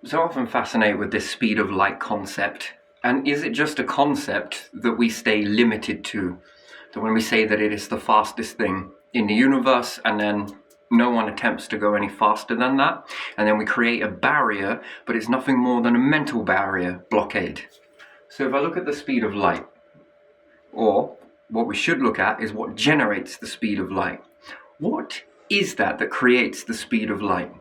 So often fascinated with this speed of light concept. And is it just a concept that we stay limited to? That when we say that it is the fastest thing in the universe, and then no one attempts to go any faster than that, and then we create a barrier, but it's nothing more than a mental barrier blockade. So if I look at the speed of light, or what we should look at is what generates the speed of light. What is that creates the speed of light?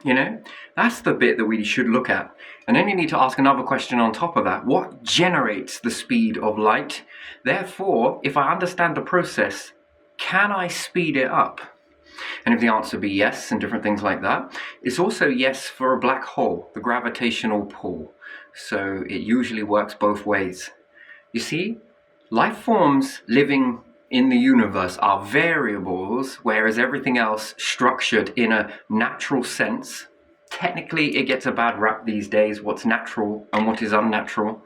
You know, that's the bit that we should look at. And then you need to ask another question on top of that. What generates the speed of light? Therefore, if I understand the process, can I speed it up? And if the answer be yes, and different things like that, it's also yes for a black hole, the gravitational pull. So it usually works both ways. You see, life forms living in the universe are variables, whereas everything else structured in a natural sense. Technically, it gets a bad rap these days, what's natural and what is unnatural.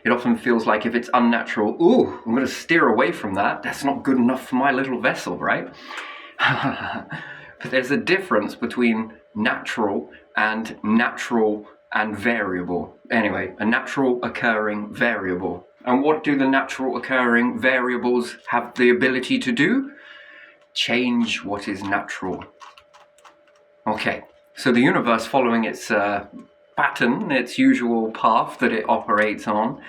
It often feels like if it's unnatural, ooh, I'm going to steer away from that. That's not good enough for my little vessel, right? But there's a difference between natural and variable. Anyway, a natural occurring variable. And what do the natural occurring variables have the ability to do? Change what is natural. Okay, so the universe, following its pattern, its usual path that it operates on,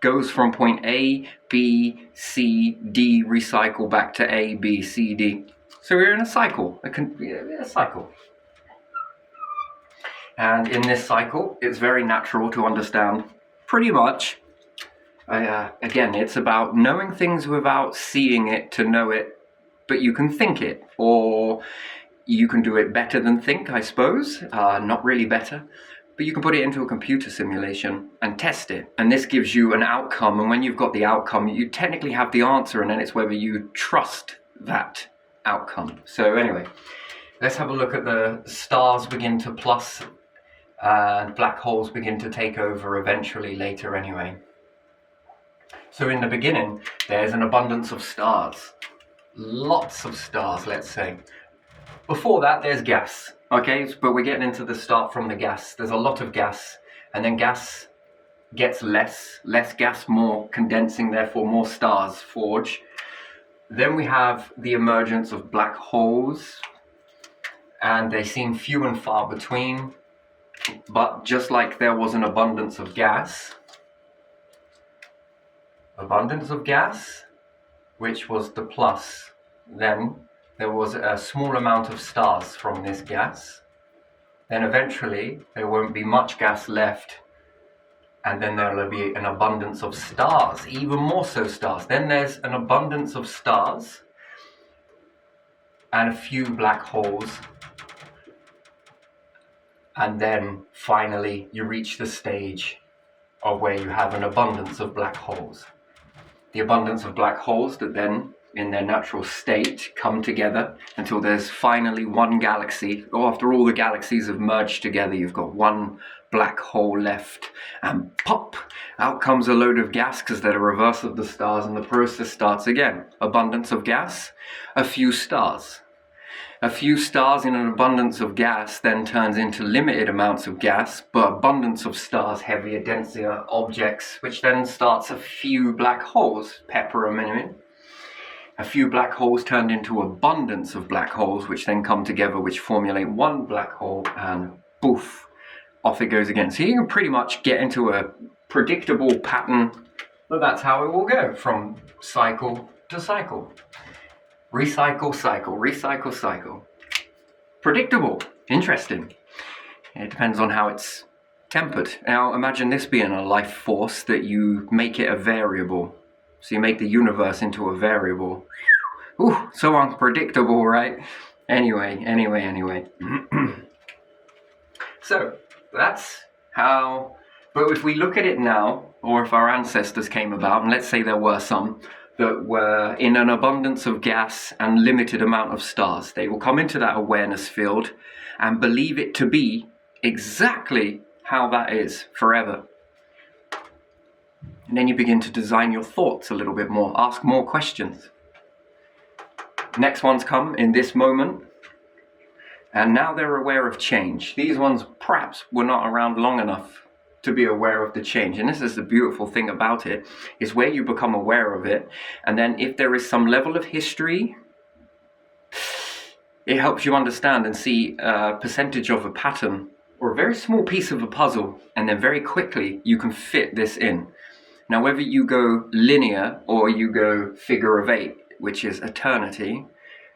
goes from point A, B, C, D, recycle back to A, B, C, D. So we're in a cycle, a cycle. And in this cycle, it's very natural to understand pretty much. Again, it's about knowing things without seeing it to know it, but you can think it, or you can do it better than think, I suppose. Not really better, but you can put it into a computer simulation and test it. And this gives you an outcome, and when you've got the outcome, you technically have the answer, and then it's whether you trust that outcome. So anyway, let's have a look at the stars begin to plus, and black holes begin to take over eventually later anyway. So in the beginning, there's an abundance of stars. Lots of stars, let's say. Before that, there's gas, okay? But we're getting into the start from the gas. There's a lot of gas, and then gas gets less gas, more condensing, therefore more stars forge. Then we have the emergence of black holes, and they seem few and far between. But just like there was an abundance of gas, which was the plus, then there was a small amount of stars from this gas. Then eventually there won't be much gas left, and then there will be an abundance of stars, even more so stars. Then there's an abundance of stars and a few black holes, and then finally you reach the stage of where you have an abundance of black holes. The abundance of black holes that then, in their natural state, come together until there's finally one galaxy. Or after all the galaxies have merged together, you've got one black hole left, and pop, out comes a load of gas because they're the reverse of the stars, and the process starts again. Abundance of gas, a few stars. A few stars in an abundance of gas then turns into limited amounts of gas, but abundance of stars, heavier, denser objects, which then starts a few black holes, pepper them in. A few black holes turned into abundance of black holes, which then come together, which formulate one black hole, and poof, off it goes again. So you can pretty much get into a predictable pattern, but that's how it will go from cycle to cycle. Recycle, cycle, recycle, cycle. Predictable, interesting. It depends on how it's tempered. Now imagine this being a life force that you make it a variable. So you make the universe into a variable. Ooh, so unpredictable, right? Anyway. So that's how, but if we look at it now, or if our ancestors came about, and let's say there were some, that were in an abundance of gas and limited amount of stars. They will come into that awareness field and believe it to be exactly how that is forever. And then you begin to design your thoughts a little bit more, ask more questions. Next ones come in this moment. And now they're aware of change. These ones perhaps were not around long enough to be aware of the change. And this is the beautiful thing about it, is where you become aware of it. And then if there is some level of history, it helps you understand and see a percentage of a pattern or a very small piece of a puzzle. And then very quickly you can fit this in. Now, whether you go linear or you go figure of eight, which is eternity,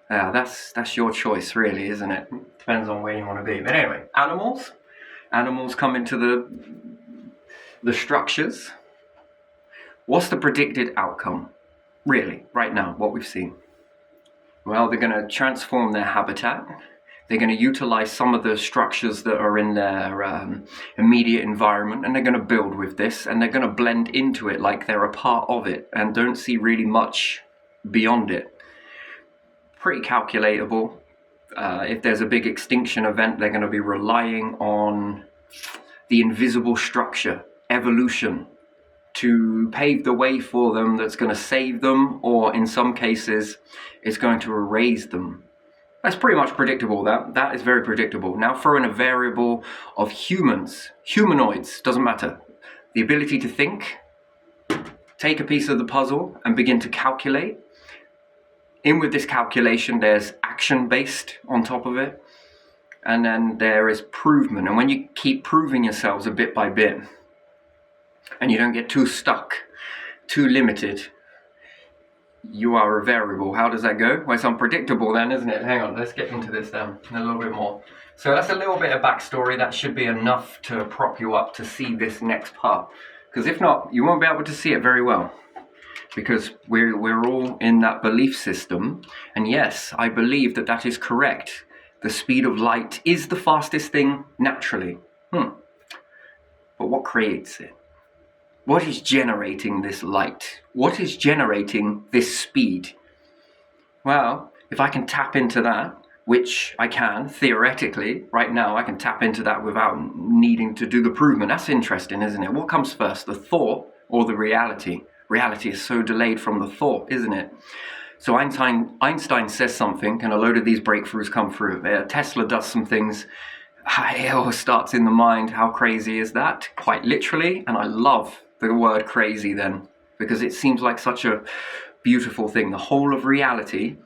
that's your choice, really, isn't it? Depends on where you want to be. But anyway, animals come into the structures. What's the predicted outcome, really, right now, what we've seen? Well, they're going to transform their habitat. They're going to utilize some of the structures that are in their immediate environment, and they're going to build with this, and they're going to blend into it like they're a part of it and don't see really much beyond it. Pretty calculatable. If there's a big extinction event, they're going to be relying on the invisible structure, evolution, to pave the way for them that's going to save them, or in some cases, it's going to erase them. That's pretty much predictable. That is very predictable. Now throw in a variable of humanoids, doesn't matter. The ability to think, take a piece of the puzzle and begin to calculate. In with this calculation, there's action based on top of it. And then there is provement. And when you keep proving yourselves a bit by bit, and you don't get too stuck, too limited, you are a variable. How does that go? Well, it's unpredictable then, isn't it? Hang on, let's get into this then a little bit more. So that's a little bit of backstory. That should be enough to prop you up to see this next part. Because if not, you won't be able to see it very well. Because we're all in that belief system. And yes, I believe that is correct. The speed of light is the fastest thing naturally. But what creates it? What is generating this light? What is generating this speed? Well, if I can tap into that, which I can, theoretically, right now I can tap into that without needing to do the provement. That's interesting, isn't it? What comes first, the thought or the reality? Reality is so delayed from the thought, isn't it? So Einstein says something, and a load of these breakthroughs come through. Tesla does some things. It all starts in the mind. How crazy is that? Quite literally. And I love the word crazy then, because it seems like such a beautiful thing. The whole of reality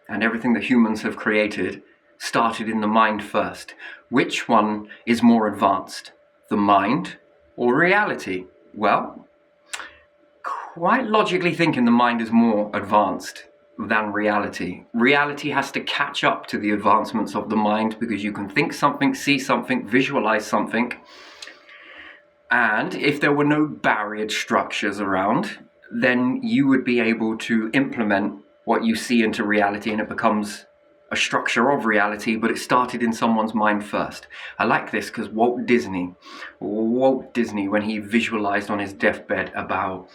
and everything that humans have created started in the mind first. Which one is more advanced, the mind or reality? Well, quite logically thinking, the mind is more advanced than reality. Reality has to catch up to the advancements of the mind, because you can think something, see something, visualize something. And if there were no barrier structures around, then you would be able to implement what you see into reality, and it becomes a structure of reality, but it started in someone's mind first. I like this because Walt Disney, when he visualized on his deathbed about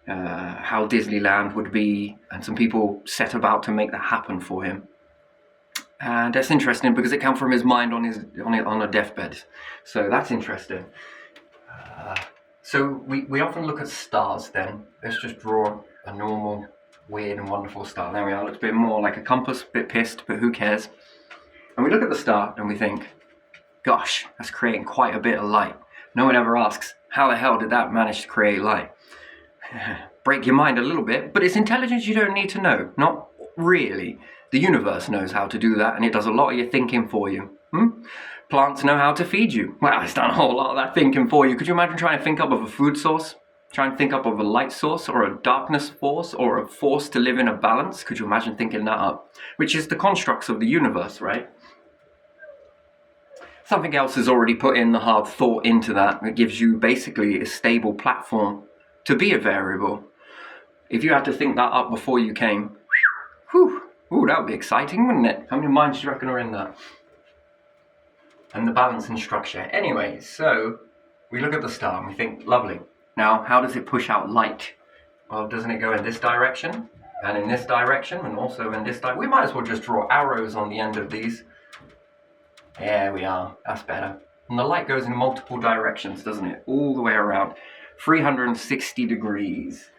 how Disneyland would be, and some people set about to make that happen for him. And that's interesting because it came from his mind on a deathbed. So that's interesting. So we often look at stars then. Let's just draw a normal, weird and wonderful star. There we are. It looks a bit more like a compass, a bit pissed, but who cares? And we look at the star and we think, gosh, that's creating quite a bit of light. No one ever asks, how the hell did that manage to create light? Break your mind a little bit, but it's intelligence you don't need to know. Not really. The universe knows how to do that, and it does a lot of your thinking for you. Plants know how to feed you. Well, it's done a whole lot of that thinking for you. Could you imagine trying to think up of a food source? Try and think up of a light source, or a darkness force, or a force to live in a balance? Could you imagine thinking that up? Which is the constructs of the universe, right? Something else has already put in the hard thought into that. It gives you basically a stable platform to be a variable. If you had to think that up before you came, that would be exciting, wouldn't it? How many minds do you reckon are in that? And the balance and structure. Anyway, so we look at the star and we think, lovely. Now, how does it push out light? Well, doesn't it go in this direction, and in this direction, and also in this direction? We might as well just draw arrows on the end of these. There we are. That's better. And the light goes in multiple directions, doesn't it? All the way around. 360 degrees.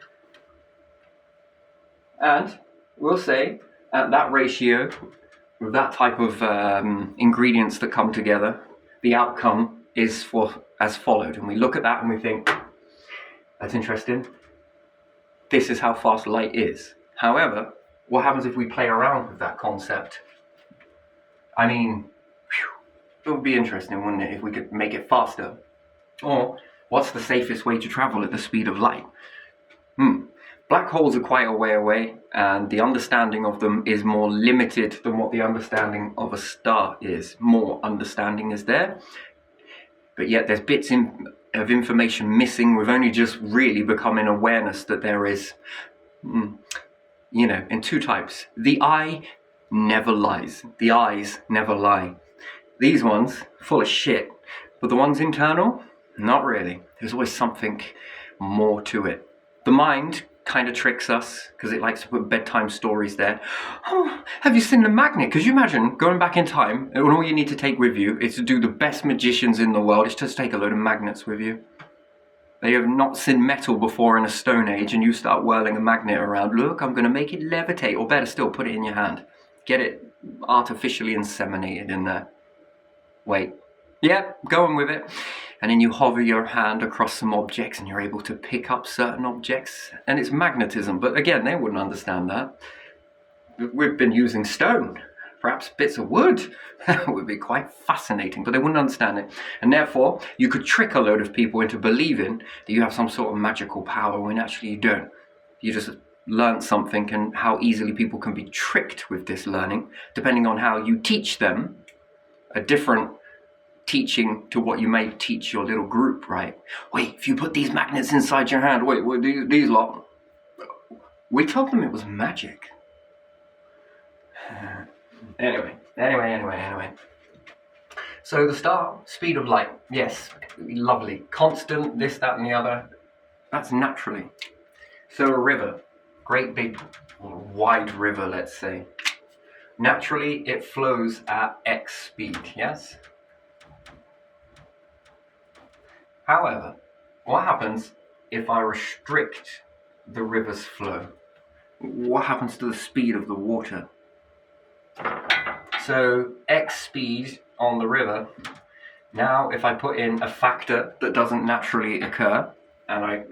And we'll say at that ratio, with that type of ingredients that come together, the outcome is as followed. And we look at that and we think, that's interesting. This is how fast light is. However, what happens if we play around with that concept? I mean, it would be interesting, wouldn't it, if we could make it faster? Or, what's the safest way to travel at the speed of light? Black holes are quite a way away, and the understanding of them is more limited than what the understanding of a star is. More understanding is there, but yet there's bits of information missing. We've only just really become in awareness that there is, in two types. The eye never lies. The eyes never lie. These ones, full of shit, but the ones internal, not really. There's always something more to it. The mind kind of tricks us because it likes to put bedtime stories there. Oh, have you seen the magnet? Because you imagine going back in time and all you need to take with you is to do the best magicians in the world is just take a load of magnets with you. They have not seen metal before in a stone age, and you start whirling a magnet around. Look, I'm going to make it levitate, or better still, put it in your hand. Get it artificially inseminated in there. Wait. Yep, going with it. And then you hover your hand across some objects and you're able to pick up certain objects. And it's magnetism. But again, they wouldn't understand that. We've been using stone, perhaps bits of wood. That would be quite fascinating, but they wouldn't understand it. And therefore, you could trick a load of people into believing that you have some sort of magical power when actually you don't. You just learn something, and how easily people can be tricked with this learning, depending on how you teach them a different teaching to what you may teach your little group, right? Wait, if you put these magnets inside your hand, wait, what these lot? We told them it was magic. Anyway. So the star, speed of light, yes, lovely. Constant, this, that, and the other. That's naturally. So a river, great big, wide river, let's say. Naturally, it flows at X speed, yes? However, what happens if I restrict the river's flow? What happens to the speed of the water? So X speed on the river. Now if I put in a factor that doesn't naturally occur, and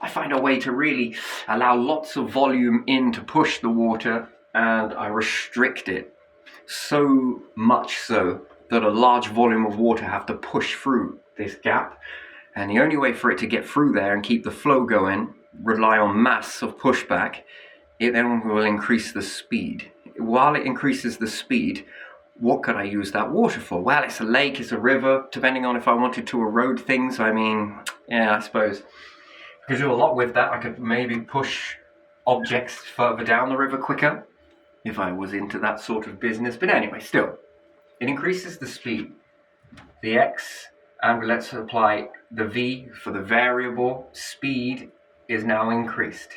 I find a way to really allow lots of volume in to push the water, and I restrict it so much so that a large volume of water have to push through this gap, and the only way for it to get through there and keep the flow going, rely on mass of pushback, it then will increase the speed. While it increases the speed, what could I use that water for? Well, it's a lake, it's a river, depending on if I wanted to erode things. I mean, yeah, I suppose I could do a lot with that. I could maybe push objects further down the river quicker if I was into that sort of business. But anyway, still, it increases the speed. The X, and let's apply the V for the variable, speed is now increased.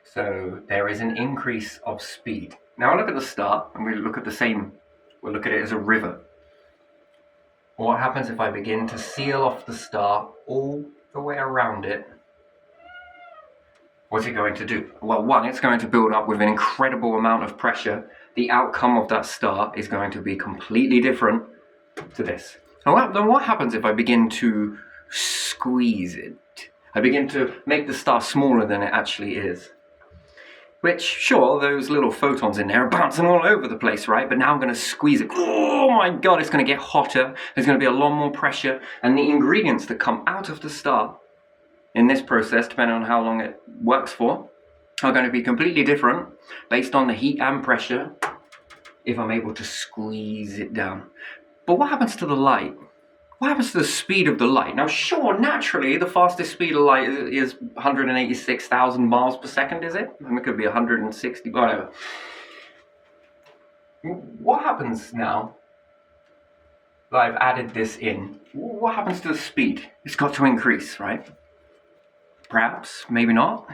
So there is an increase of speed. Now look at the star, and we'll look at it as a river. What happens if I begin to seal off the star all the way around it? What's it going to do? Well, one, it's going to build up with an incredible amount of pressure. The outcome of that star is going to be completely different to this. And then what happens if I begin to squeeze it? I begin to make the star smaller than it actually is. Which, sure, those little photons in there are bouncing all over the place, right? But now I'm going to squeeze it. Oh my God, it's going to get hotter. There's going to be a lot more pressure. And the ingredients that come out of the star in this process, depending on how long it works for, are going to be completely different based on the heat and pressure if I'm able to squeeze it down. But what happens to the light? What happens to the speed of the light? Now, sure, naturally, the fastest speed of light is 186,000 miles per second, is it? I mean, it could be 160, whatever. What happens now that I've added this in? What happens to the speed? It's got to increase, right? Perhaps, maybe not.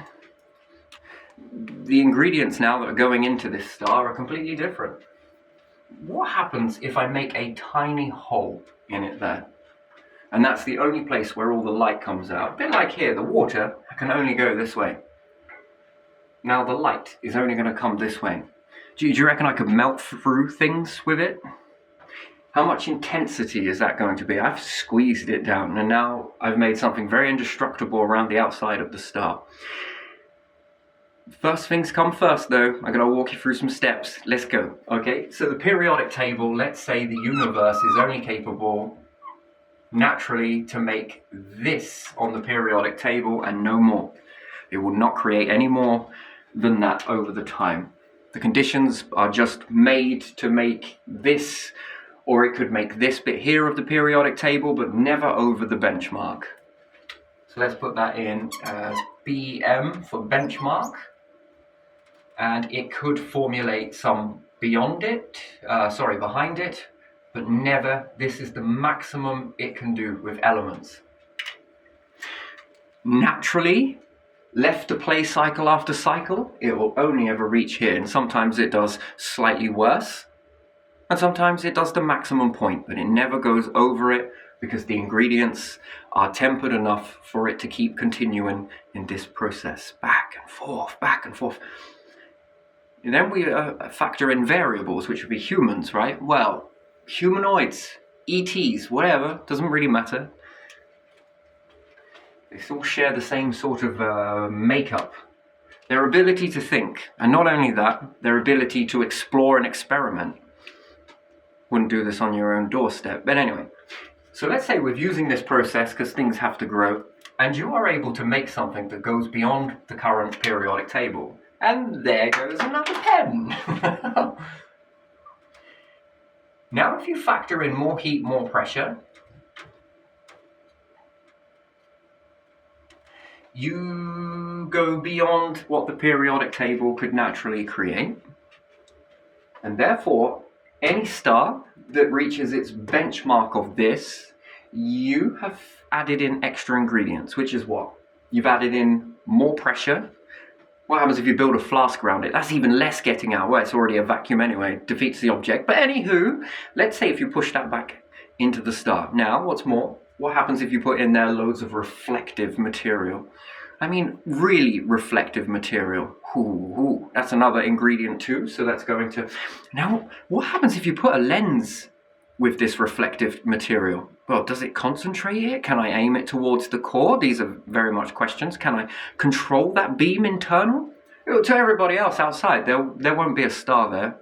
The ingredients now that are going into this star are completely different. What happens if I make a tiny hole in it there? And that's the only place where all the light comes out. A bit like here, the water can only go this way. Now the light is only going to come this way. Do you reckon I could melt through things with it? How much intensity is that going to be? I've squeezed it down, and now I've made something very indestructible around the outside of the star. First things come first, though. I'm going to walk you through some steps. Let's go. Okay, so the periodic table, let's say the universe is only capable naturally to make this on the periodic table and no more. It will not create any more than that over the time. The conditions are just made to make this, or it could make this bit here of the periodic table, but never over the benchmark. So let's put that in as BM for benchmark. And it could formulate some behind it, but never, this is the maximum it can do with elements. Naturally, left to play cycle after cycle, it will only ever reach here, and sometimes it does slightly worse, and sometimes it does the maximum point, but it never goes over it because the ingredients are tempered enough for it to keep continuing in this process, back and forth, back and forth. And then we factor in variables, which would be humans, right? Well, humanoids, ETs, whatever, doesn't really matter. They all share the same sort of makeup. Their ability to think, and not only that, their ability to explore and experiment. Wouldn't do this on your own doorstep. But anyway, so let's say we're using this process because things have to grow, and you are able to make something that goes beyond the current periodic table. And there goes another pen. Now if you factor in more heat, more pressure, you go beyond what the periodic table could naturally create. And therefore, any star that reaches its benchmark of this, you have added in extra ingredients, which is what? You've added in more pressure. What happens if you build a flask around it? That's even less getting out. Well, it's already a vacuum anyway. Defeats the object. But anywho, let's say if you push that back into the star. Now, what's more, what happens if you put in there loads of reflective material? I mean, really reflective material. Ooh, that's another ingredient too. So that's going to... Now, what happens if you put a lens with this reflective material? Well, does it concentrate it? Can I aim it towards the core? These are very much questions. Can I control that beam internal? To everybody else outside, there won't be a star there.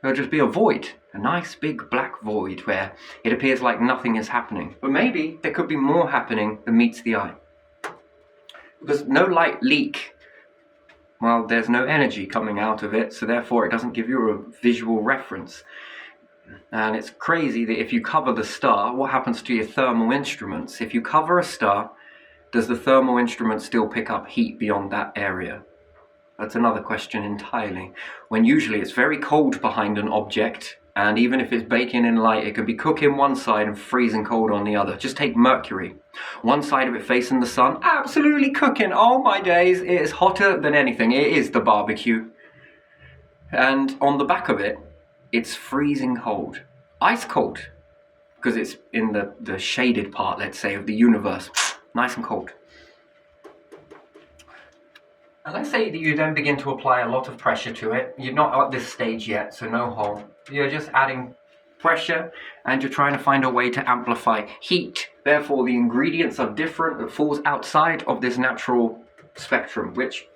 There'll just be a void, a nice big black void where it appears like nothing is happening. But maybe there could be more happening than meets the eye. Because no light leak, well, there's no energy coming out of it, so therefore it doesn't give you a visual reference. And it's crazy that if you cover the star, what happens to your thermal instruments? If you cover a star, does the thermal instrument still pick up heat beyond that area? That's another question entirely. When usually it's very cold behind an object, and even if it's baking in light, it can be cooking one side and freezing cold on the other. Just take Mercury. One side of it facing the sun, absolutely cooking. Oh my days, it is hotter than anything. It is the barbecue. And on the back of it, it's freezing cold, ice cold, because it's in the shaded part, let's say, of the universe, nice and cold. And let's say that you then begin to apply a lot of pressure to it. You're not at this stage yet, so no hole. You're just adding pressure, and you're trying to find a way to amplify heat. Therefore, the ingredients are different. It falls outside of this natural spectrum, which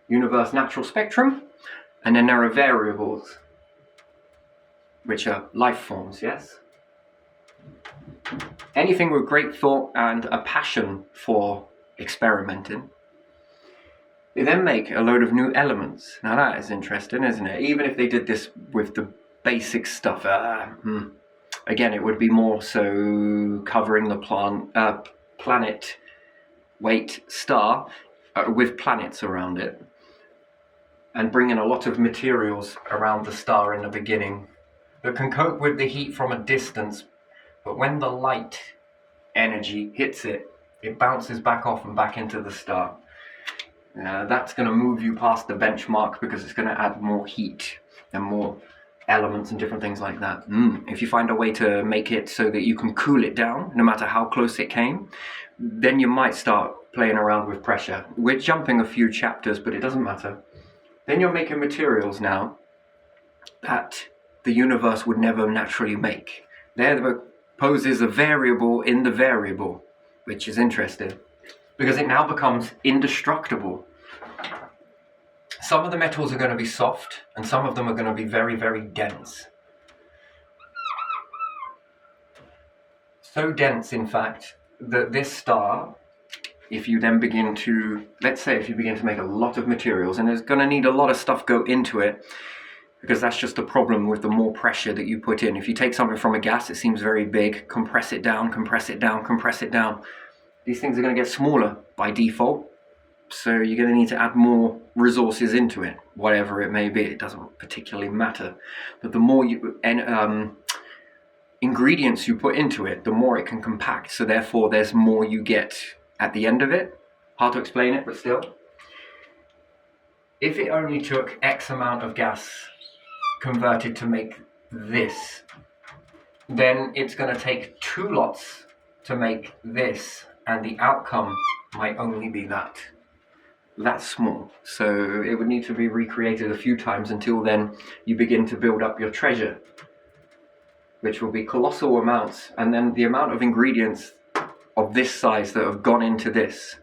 universe natural spectrum, and then there are variables, which are life forms, yes? Anything with great thought and a passion for experimenting. They then make a load of new elements. Now that is interesting, isn't it? Even if they did this with the basic stuff, again, it would be more so covering the planet weight star with planets around it, and bringing a lot of materials around the star in the beginning that can cope with the heat from a distance, but when the light energy hits it, it bounces back off and back into the star. That's going to move you past the benchmark because it's going to add more heat and more elements and different things like that. If you find a way to make it so that you can cool it down, no matter how close it came, then you might start playing around with pressure. We're jumping a few chapters, but it doesn't matter. Then you're making materials now that the universe would never naturally make. There poses a variable in the variable, which is interesting because it now becomes indestructible. Some of the metals are going to be soft and some of them are going to be very, very dense. So dense, in fact, that this star, if you then begin to, let's say if you begin to make a lot of materials, and there's going to need a lot of stuff go into it, because that's just the problem with the more pressure that you put in. If you take something from a gas, it seems very big, compress it down, compress it down, compress it down. These things are going to get smaller by default, so you're going to need to add more resources into it, whatever it may be. It doesn't particularly matter. But the more ingredients you put into it, the more it can compact, so therefore there's more you get at the end of it. Hard to explain it, but still. If it only took X amount of gas converted to make this, then it's going to take 2 lots to make this, and the outcome might only be that small. So it would need to be recreated a few times until then you begin to build up your treasure, which will be colossal amounts. And then the amount of ingredients of this size that have gone into this,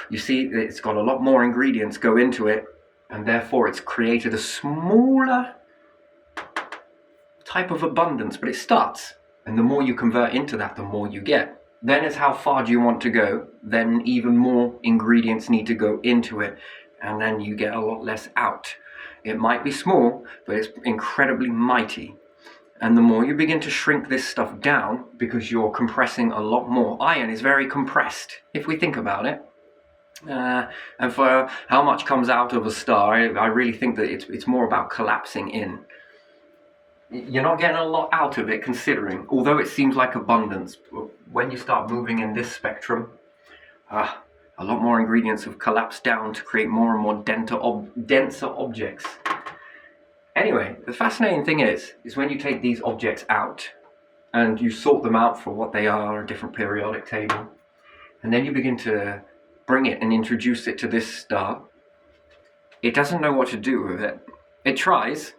you see it's got a lot more ingredients go into it, and therefore it's created a smaller type of abundance, but it starts, and the more you convert into that, the more you get. Then it's how far do you want to go, then even more ingredients need to go into it, and then you get a lot less out. It might be small, but it's incredibly mighty. And the more you begin to shrink this stuff down, because you're compressing a lot more. Iron is very compressed, if we think about it. And for how much comes out of a star, I really think that it's more about collapsing in. You're not getting a lot out of it, considering, although it seems like abundance. When you start moving in this spectrum, a lot more ingredients have collapsed down to create more and more denser objects. Anyway, the fascinating thing is when you take these objects out and you sort them out for what they are, a different periodic table, and then you begin to bring it and introduce it to this star, it doesn't know what to do with it. It tries,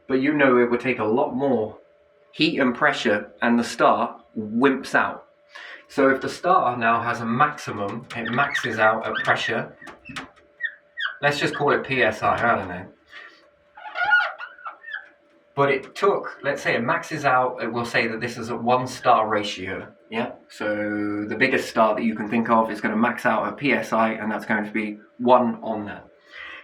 but you know it would take a lot more heat and pressure, and the star wimps out. So if the star now has a maximum, it maxes out at pressure, let's just call it PSI, I don't know. But it took, let's say it maxes out, we'll say that this is a 1-star ratio, yeah? So the biggest star that you can think of is going to max out at PSI, and that's going to be 1 on there.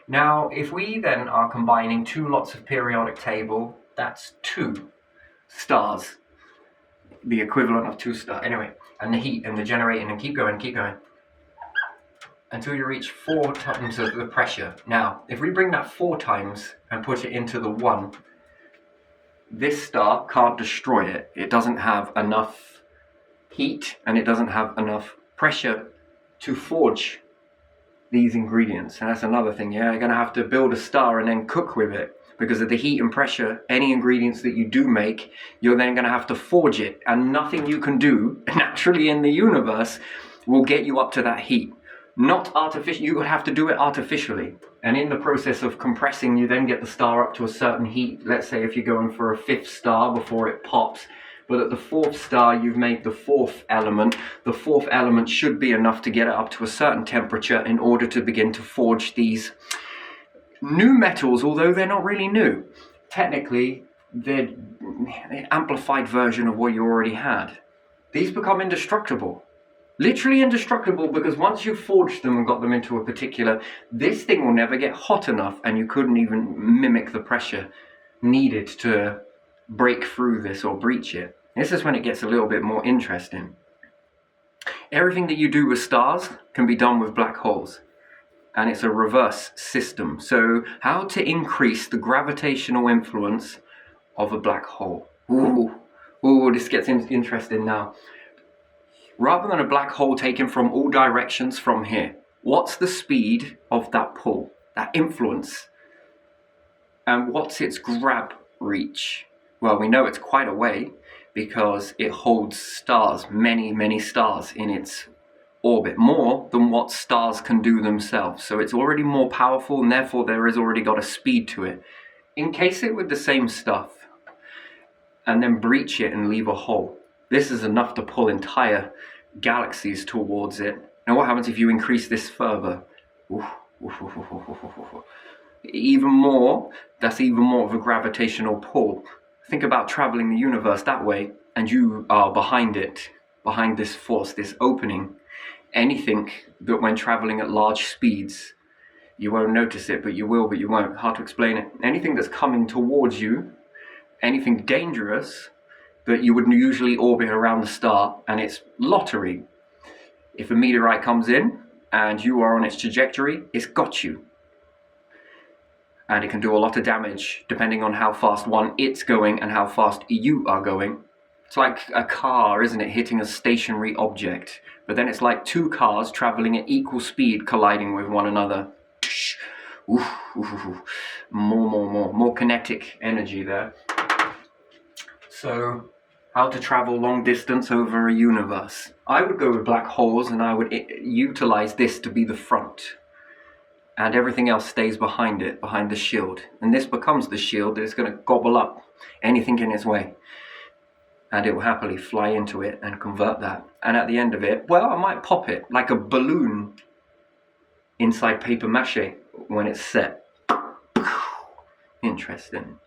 Now, if we then are combining 2 lots of periodic table, that's 2 stars, the equivalent of 2 stars. Anyway, and the heat and the generating, and keep going, until you reach 4 times of the pressure. Now, if we bring that 4 times and put it into the 1, this star can't destroy it. It doesn't have enough heat and it doesn't have enough pressure to forge these ingredients. And that's another thing, yeah? You're going to have to build a star and then cook with it. Because of the heat and pressure, any ingredients that you do make, you're then going to have to forge it. And nothing you can do naturally in the universe will get you up to that heat. Not artificial, you would have to do it artificially. And in the process of compressing, you then get the star up to a certain heat. Let's say if you're going for a 5th star before it pops, but at the 4th star, you've made the 4th element. The 4th element should be enough to get it up to a certain temperature in order to begin to forge these new metals, although they're not really new. Technically, they're an amplified version of what you already had. These become indestructible. Literally indestructible, because once you've forged them and got them into a particular, this thing will never get hot enough, and you couldn't even mimic the pressure needed to break through this or breach it. This is when it gets a little bit more interesting. Everything that you do with stars can be done with black holes, and it's a reverse system. So how to increase the gravitational influence of a black hole? Ooh, this gets interesting now. Rather than a black hole taken from all directions from here, what's the speed of that pull, that influence? And what's its grab reach? Well, we know it's quite a way because it holds stars, many, many stars in its orbit, more than what stars can do themselves. So it's already more powerful, and therefore there has already got a speed to it. encase it with the same stuff, and then breach it and leave a hole. This is enough to pull entire galaxies towards it. Now what happens if you increase this further? Even more, that's even more of a gravitational pull. Think about traveling the universe that way, and you are behind it, behind this force, this opening. Anything that when traveling at large speeds, you won't notice it, but you will, but you won't. Hard to explain it. Anything that's coming towards you, anything dangerous that you would usually orbit around the star, and it's lottery. If a meteorite comes in and you are on its trajectory, it's got you. And it can do a lot of damage depending on how fast it's going and how fast you are going. It's like a car, isn't it, hitting a stationary object. But then it's like two cars traveling at equal speed colliding with one another. More kinetic energy there. So, how to travel long distance over a universe. I would go with black holes, and I would utilize this to be the front. And everything else stays behind it, behind the shield. And this becomes the shield that is going to gobble up anything in its way. And it will happily fly into it and convert that. And at the end of it, well, I might pop it like a balloon inside paper mache when it's set. Interesting.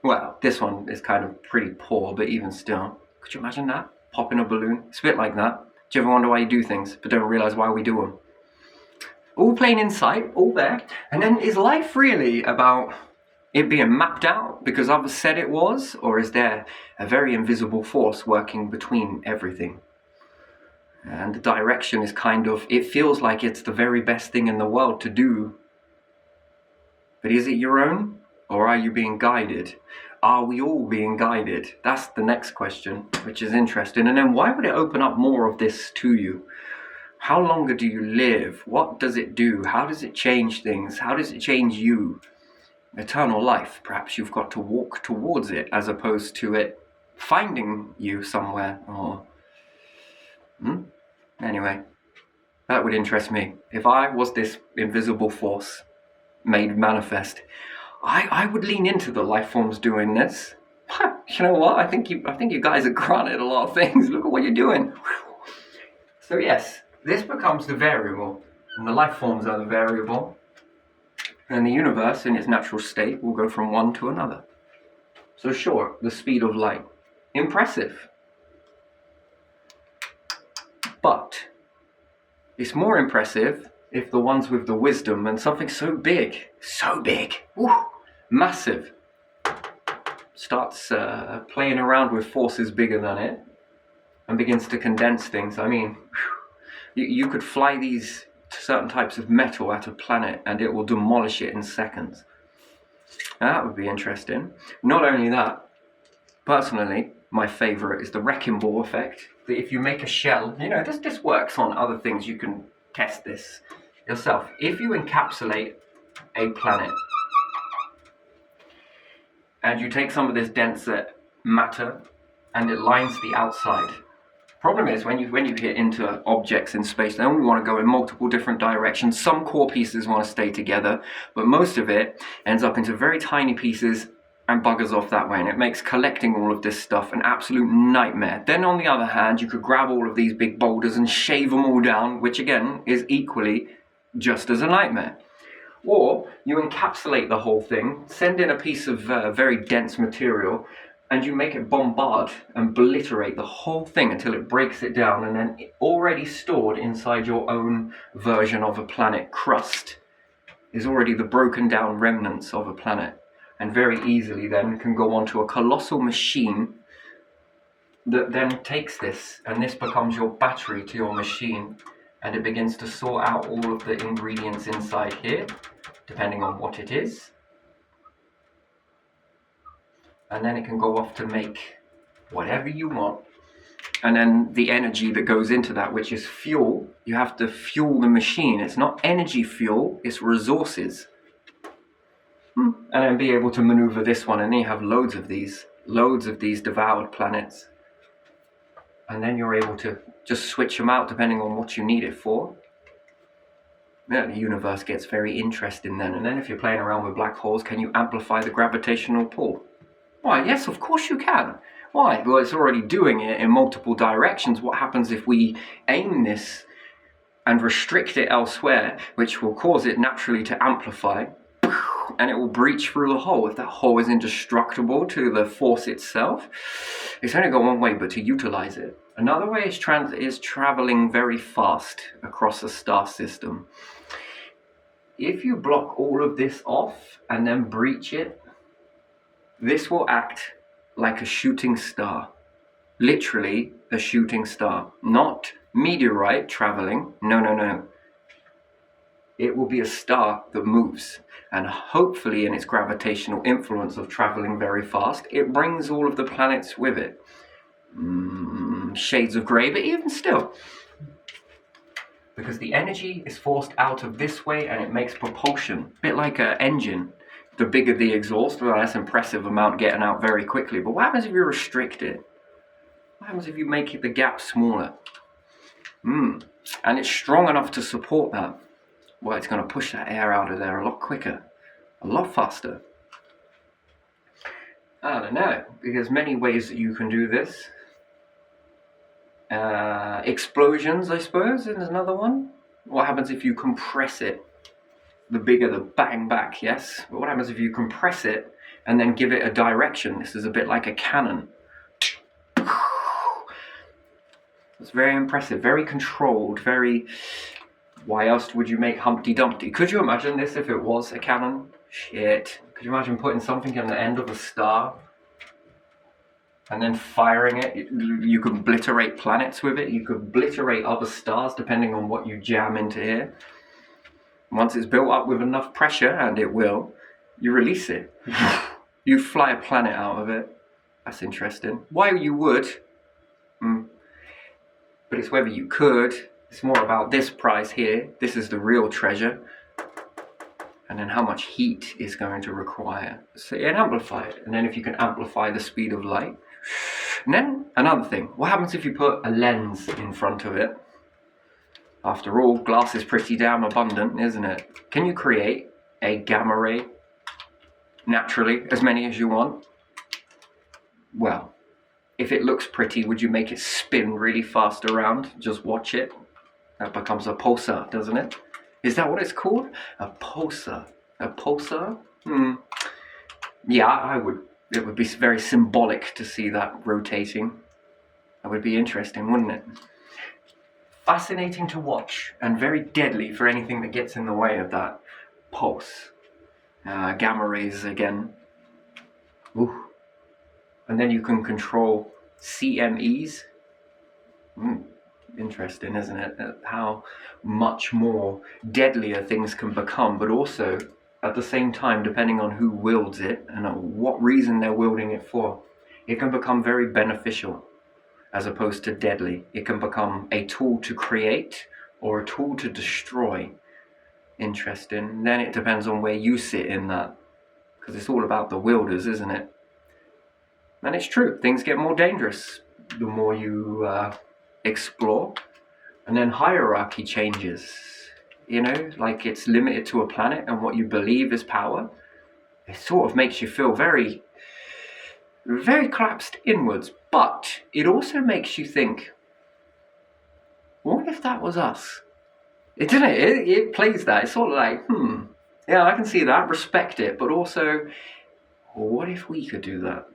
Well, this one is kind of pretty poor, but even still, could you imagine that? Popping a balloon? It's a bit like that. Do you ever wonder why you do things, but don't realize why we do them? All plain in sight, all there. And then is life really about it being mapped out because others said it was? Or is there a very invisible force working between everything? And the direction is kind of, it feels like it's the very best thing in the world to do. But is it your own? Or are you being guided? Are we all being guided? That's the next question, which is interesting. And then why would it open up more of this to you? How longer do you live? What does it do? How does it change things? How does it change you? Eternal life. Perhaps you've got to walk towards it as opposed to it finding you somewhere. Or Anyway, that would interest me. If I was this invisible force made manifest, I would lean into the life forms doing this. You know what? I think you guys are granted a lot of things. Look at what you're doing. So yes, this becomes the variable, and the life forms are the variable. And the universe, in its natural state, will go from one to another. So sure, the speed of light. Impressive. But it's more impressive if the ones with the wisdom and something so big, massive, starts playing around with forces bigger than it and begins to condense things. I mean, you could fly these certain types of metal at a planet and it will demolish it in seconds. Now, that would be interesting. Not only that, personally, my favorite is the wrecking ball effect. That if you make a shell, this works on other things. You can test this yourself. If you encapsulate a planet and you take some of this denser matter and it lines the outside. Problem is when you hit into objects in space, they only want to go in multiple different directions. Some core pieces want to stay together, but most of it ends up into very tiny pieces and buggers off that way, and it makes collecting all of this stuff an absolute nightmare. Then on the other hand, you could grab all of these big boulders and shave them all down, which again is equally just as a nightmare. Or you encapsulate the whole thing, send in a piece of very dense material, and you make it bombard and obliterate the whole thing until it breaks it down, and then already stored inside your own version of a planet crust is already the broken down remnants of a planet. And very easily then can go onto a colossal machine that then takes this, and this becomes your battery to your machine, and it begins to sort out all of the ingredients inside here, depending on what it is. And then it can go off to make whatever you want. And then the energy that goes into that, which is fuel, you have to fuel the machine. It's not energy fuel, it's resources. And then be able to maneuver this one, and then you have loads of these devoured planets. And then you're able to just switch them out depending on what you need it for. Yeah, the universe gets very interesting then. And then if you're playing around with black holes, can you amplify the gravitational pull? Why, yes, of course you can. Why? Well, it's already doing it in multiple directions. What happens if we aim this and restrict it elsewhere, which will cause it naturally to amplify, and it will breach through the hole? If that hole is indestructible to the force itself, it's only got one way, but to utilize it. Another way is traveling very fast across a star system. If you block all of this off and then breach it, this will act like a shooting star. Literally a shooting star. Not meteorite traveling. No. It will be a star that moves. And hopefully in its gravitational influence of traveling very fast, it brings all of the planets with it. Shades of grey, but even still. Because the energy is forced out of this way and it makes propulsion. A bit like an engine. The bigger the exhaust, well, that's an impressive amount getting out very quickly. But what happens if you restrict it? What happens if you make the gap smaller? And it's strong enough to support that. Well, it's going to push that air out of there a lot quicker, a lot faster. I don't know, because many ways that you can do this. Explosions, I suppose, is another one. What happens if you compress it? The bigger the bang back, yes? But what happens if you compress it and then give it a direction? This is a bit like a cannon. It's very impressive, very controlled, very... Why else would you make Humpty Dumpty? Could you imagine this if it was a cannon? Shit. Could you imagine putting something on the end of a star and then firing it? You could obliterate planets with it. You could obliterate other stars depending on what you jam into here. Once it's built up with enough pressure, and it will, you release it. You fly a planet out of it. That's interesting. Why you would, but it's whether you could. It's more about this prize here. This is the real treasure. And then how much heat is going to require. So and amplify it. And then if you can amplify the speed of light. And then another thing. What happens if you put a lens in front of it? After all, glass is pretty damn abundant, isn't it? Can you create a gamma ray naturally, as many as you want? Well, if it looks pretty, would you make it spin really fast around? Just watch it. That becomes a pulsar, doesn't it? Is that what it's called? A pulsar. A pulsar? Yeah, I would. It would be very symbolic to see that rotating. That would be interesting, wouldn't it? Fascinating to watch and very deadly for anything that gets in the way of that pulse. Gamma rays again. Ooh. And then you can control CMEs. Interesting, isn't it? How much more deadlier things can become, but also at the same time, depending on who wields it and what reason they're wielding it for, it can become very beneficial as opposed to deadly. It can become a tool to create or a tool to destroy. Interesting. Then it depends on where you sit in that, because it's all about the wielders, isn't it? And it's true, things get more dangerous the more you explore. And then hierarchy changes, you know, like it's limited to a planet and what you believe is power. It sort of makes you feel very, very collapsed inwards, but it also makes you think, what if that was us? It didn't it plays that. It's sort of like, yeah, I can see that, respect it, but also, what if we could do that?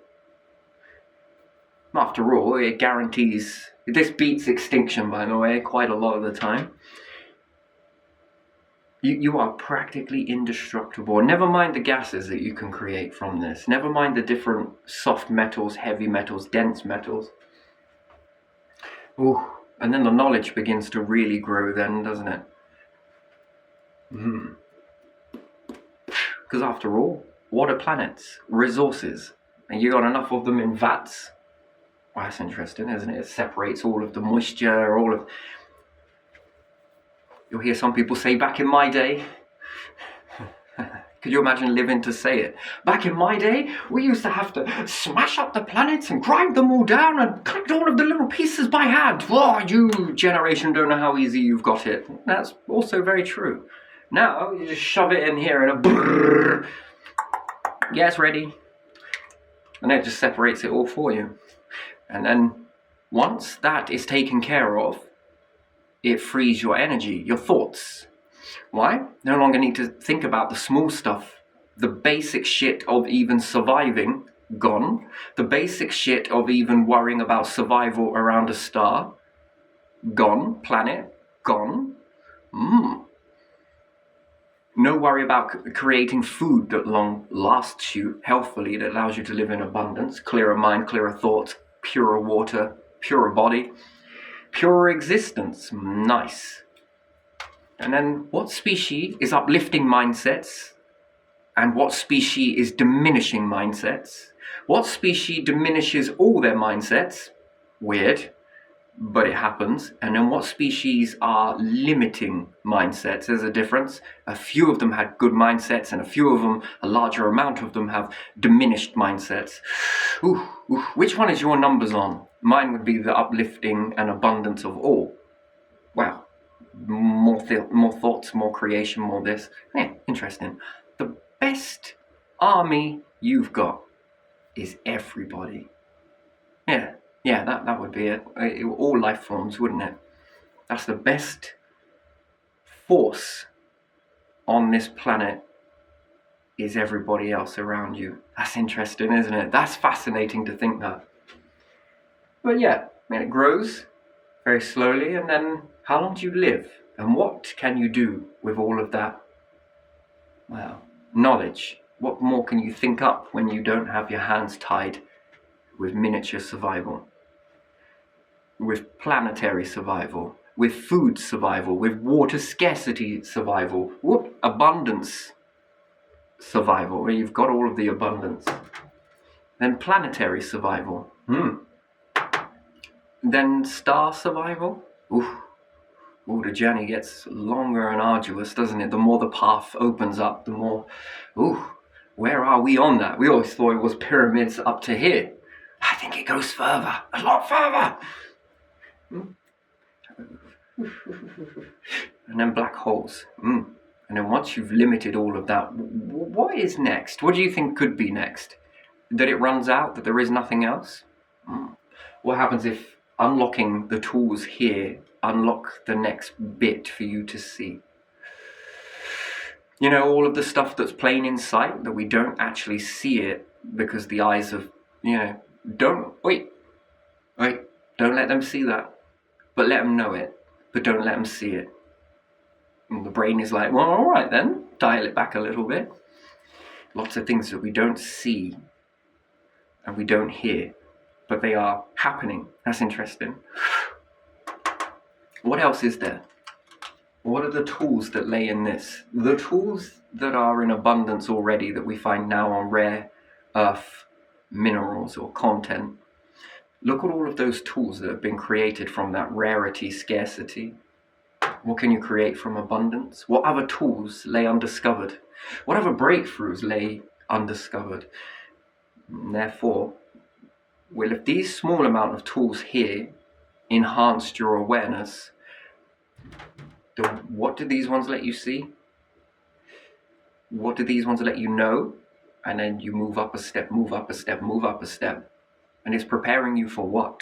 After all, it guarantees, this beats extinction, by the way, quite a lot of the time. You are practically indestructible. Never mind the gases that you can create from this. Never mind the different soft metals, heavy metals, dense metals. Ooh, and then the knowledge begins to really grow then, doesn't it? Because after all, what are planets? Resources. And you got enough of them in vats? Well, that's interesting, isn't it? It separates all of the moisture, all of... You'll hear some people say, back in my day... Could you imagine living to say it? Back in my day, we used to have to smash up the planets and grind them all down and collect all of the little pieces by hand. Oh, you generation don't know how easy you've got it. That's also very true. Now you just shove it in here and a brrr. Yeah, it's ready. And it just separates it all for you. And then once that is taken care of, it frees your energy, your thoughts. Why? No longer need to think about the small stuff. The basic shit of even surviving, gone. The basic shit of even worrying about survival around a star, gone. Planet, gone. No worry about creating food that long lasts you healthfully, that allows you to live in abundance, clearer mind, clearer thoughts, purer water, purer body, purer existence. Nice. And then what species is uplifting mindsets and what species is diminishing mindsets? What species diminishes all their mindsets? Weird, but it happens. And then what species are limiting mindsets? There's a difference. A few of them had good mindsets and a few of them, a larger amount of them, have diminished mindsets. Which one is your numbers on? Mine would be the uplifting and abundance of all. Wow. More thoughts, more creation, more this. Yeah, interesting. The best army you've got is everybody. Yeah, that would be it. All life forms, wouldn't it? That's the best force on this planet, is everybody else around you. That's interesting, isn't it? That's fascinating to think that. But yeah, it grows very slowly, and then how long do you live? And what can you do with all of that? Well, knowledge. What more can you think up when you don't have your hands tied with miniature survival? With planetary survival, with food survival, with water scarcity survival, abundance survival, where you've got all of the abundance. Then planetary survival. Then star survival. The journey gets longer and arduous, doesn't it? The more the path opens up, the more, where are we on that? We always thought it was pyramids up to here. I think it goes further, a lot further. And then black holes. And then once you've limited all of that, what is next? What do you think could be next? That it runs out, that there is nothing else? What happens if unlocking the tools here unlock the next bit for you to see? You know, all of the stuff that's plain in sight, that we don't actually see it because the eyes of, don't let them see that. But let them know it, but don't let them see it. And the brain is like, well, all right then, dial it back a little bit. Lots of things that we don't see and we don't hear, but they are happening. That's interesting. What else is there? What are the tools that lay in this? The tools that are in abundance already that we find now on rare earth minerals or content. Look at all of those tools that have been created from that rarity, scarcity. What can you create from abundance? What other tools lay undiscovered? What other breakthroughs lay undiscovered? And therefore, well, if these small amount of tools here enhanced your awareness, what do these ones let you see? What do these ones let you know? And then you move up a step, move up a step, move up a step. And it's preparing you for what?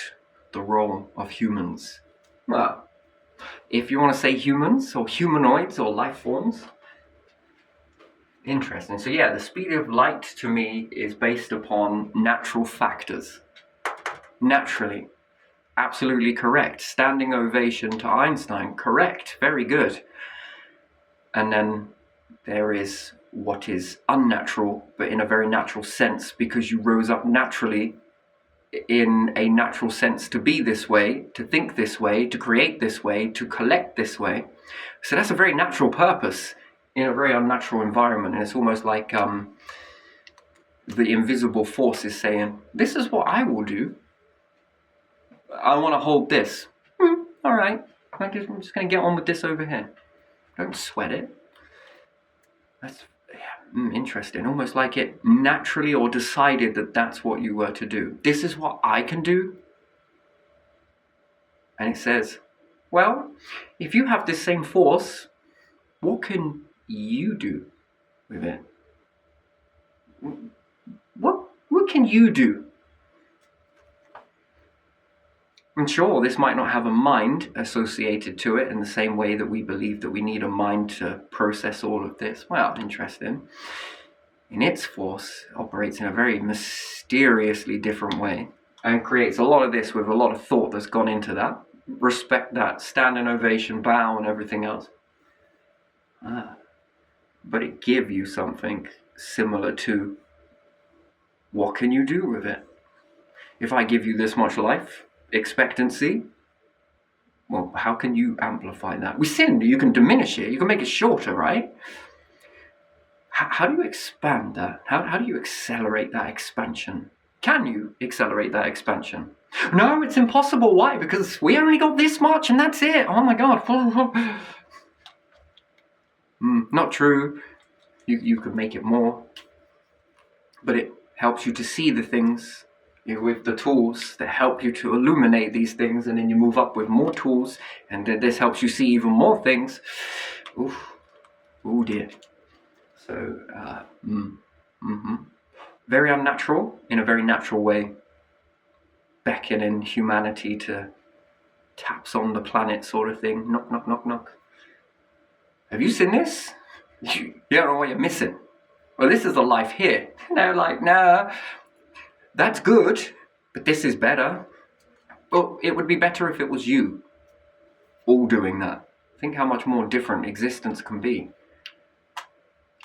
The role of humans. Well, if you want to say humans or humanoids or life forms. Interesting. So yeah, the speed of light to me is based upon natural factors. Naturally. Absolutely correct. Standing ovation to Einstein. Correct. Very good. And then there is what is unnatural, but in a very natural sense, because you rose up naturally in a natural sense to be this way, to think this way, to create this way, to collect this way. So that's a very natural purpose in a very unnatural environment. And it's almost like the invisible force is saying, this is what I will do. I want to hold this. All right, I'm just going to get on with this over here. Don't sweat it. That's interesting. Almost like it naturally or decided that that's what you were to do. This is what I can do. And it says, well, if you have this same force, what can you do with it? What can you do? And sure, this might not have a mind associated to it in the same way that we believe that we need a mind to process all of this. Well, interesting. In its force, it operates in a very mysteriously different way and creates a lot of this with a lot of thought that's gone into that. Respect that, standing ovation, bow, and everything else. But it gives you something similar to, what can you do with it? If I give you this much life expectancy, well, how can you amplify that? We sin, you can diminish it, you can make it shorter, right? How do you expand that? How do you accelerate that expansion? Can you accelerate that expansion? No, it's impossible. Why? Because we only got this much and that's it. Oh my God. Not true. You could make it more. But it helps you to see the things with the tools that help you to illuminate these things, and then you move up with more tools, and then this helps you see even more things. Oof. Oh dear. So, very unnatural in a very natural way, beckoning humanity to taps on the planet sort of thing. Knock, knock, knock, knock. Have you seen this? You don't know what you're missing. Well, this is the life here. They're like, nah, that's good, but this is better. Well, it would be better if it was you all doing that. Think how much more different existence can be.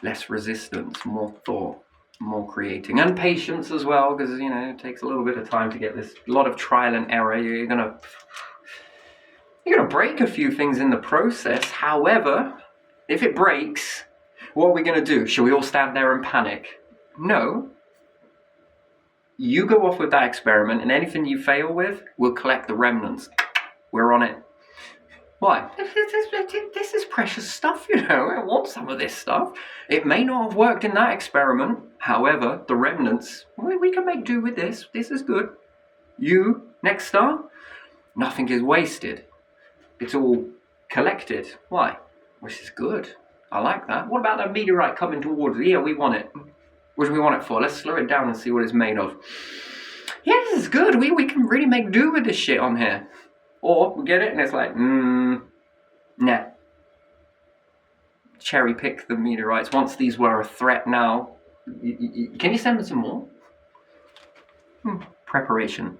Less resistance, more thought, more creating, and patience as well, because it takes a little bit of time to get this. A lot of trial and error. You're gonna break a few things in the process. However, if it breaks, what are we gonna do? Shall we all stand there and panic? No. You go off with that experiment, and anything you fail with, we'll collect the remnants. We're on it. Why? This is precious stuff, I want some of this stuff. It may not have worked in that experiment. However, the remnants, we can make do with this. This is good. You, next star, nothing is wasted. It's all collected. Why? Which is good. I like that. What about that meteorite coming towards us? Yeah, we want it. What do we want it for? Let's slow it down and see what it's made of. Yeah, this is good. We can really make do with this shit on here. Or we get it and it's like, nah. Cherry pick the meteorites. Once these were a threat now. Can you send me some more? Preparation.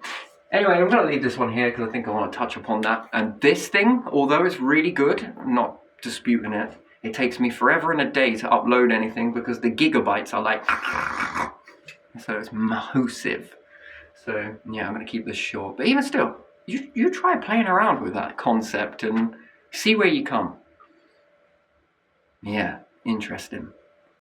Anyway, I'm going to leave this one here because I think I want to touch upon that. And this thing, although it's really good, I'm not disputing it. It takes me forever and a day to upload anything because the gigabytes are like... So it's massive. So yeah, I'm going to keep this short. But even still, you try playing around with that concept and see where you come. Yeah, interesting.